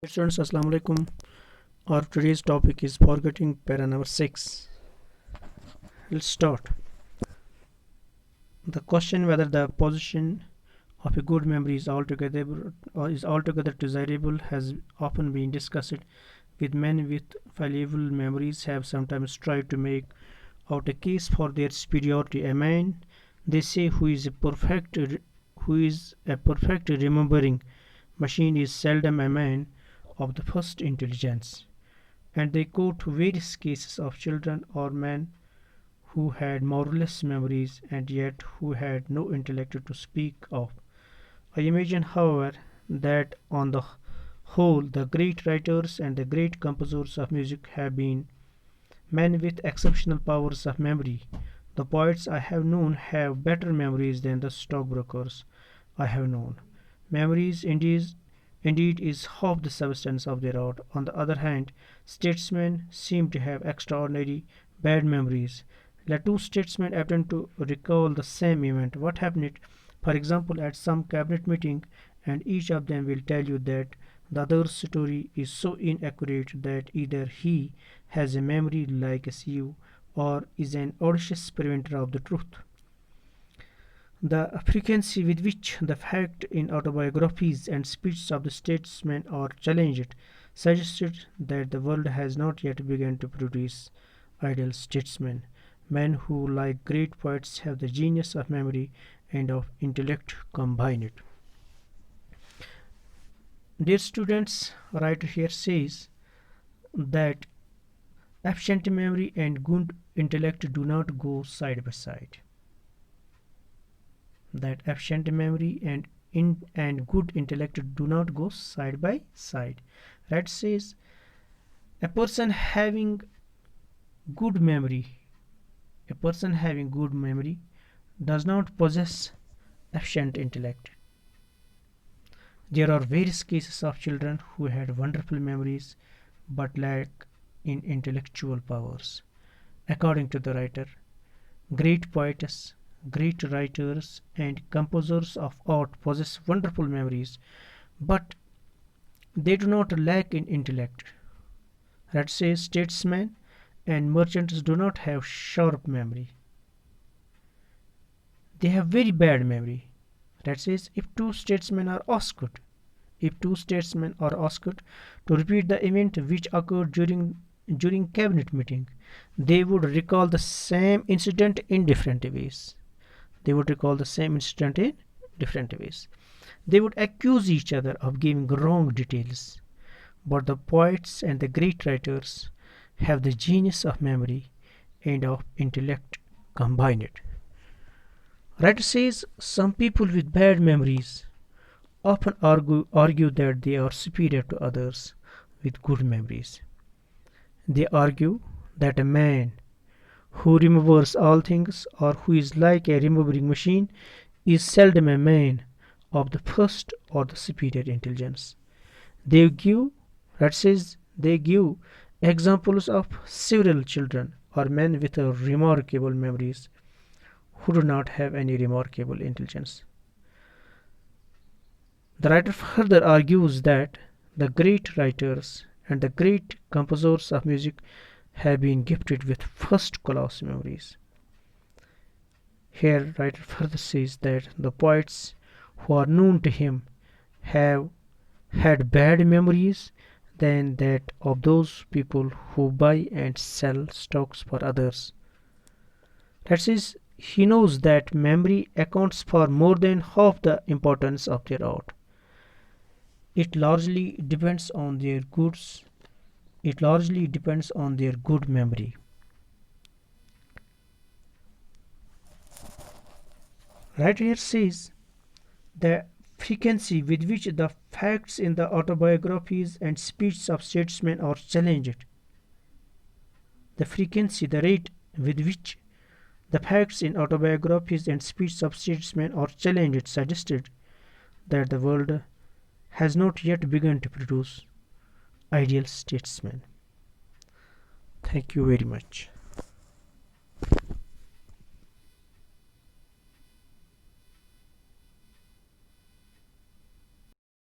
Students, Assalamu alaikum. Our today's topic is forgetting para number 6. Let's start. The question whether the possession of a good memory is altogether desirable has often been discussed, with men with valuable memories have sometimes tried to make out a case for their superiority. A man, they say, who is a perfect remembering machine is seldom a man of the first intelligence, and they quote various cases of children or men who had marvelous memories and yet who had no intellect to speak of. I imagine, however, that on the whole, the great writers and the great composers of music have been men with exceptional powers of memory. The poets I have known have better memories than the stockbrokers I have known. Memories indeed is half the substance of their art. On the other hand, statesmen seem to have extraordinary bad memories. Let two statesmen attempt to recall the same event. What happened, for example, at some cabinet meeting, and each of them will tell you that the other's story is so inaccurate that either he has a memory like a sieve or is an audacious preventer of the truth. The frequency with which the fact in autobiographies and speeches of the statesmen are challenged suggested that the world has not yet begun to produce ideal statesmen, men who, like great poets, have the genius of memory and of intellect combined. Dear students, writer here says that efficient memory and good intellect do not go side by side. That efficient memory and good intellect do not go side by side. Red says a person having good memory, a person having good memory does not possess efficient intellect. There are various cases of children who had wonderful memories but lack in intellectual powers. According to the writer, great poets, great writers, and composers of art possess wonderful memories, but they do not lack in intellect. That says statesmen and merchants do not have sharp memory. They have very bad memory. That says if two statesmen are asked to repeat the event which occurred during cabinet meeting, they would recall the same incident in different ways. They would recall the same incident in different ways. They would accuse each other of giving wrong details. But the poets and the great writers have the genius of memory and of intellect combined. Writer says some people with bad memories often argue that they are superior to others with good memories. They argue that a man who remembers all things or who is like a remembering machine is seldom a man of the first or the superior intelligence. They give, that says, they give examples of several children or men with remarkable memories who do not have any remarkable intelligence. The writer further argues that the great writers and the great composers of music have been gifted with first class memories. Here, writer further says that the poets who are known to him have had bad memories than that of those people who buy and sell stocks for others. That is, he knows that memory accounts for more than half the importance of their art. It largely depends on their goods. It largely depends on their good memory. Right here says the frequency with which the facts in the autobiographies and speeches of statesmen are challenged. The frequency, the rate with which the facts in autobiographies and speeches of statesmen are challenged suggested that the world has not yet begun to produce ideal statesmen. Thank you very much.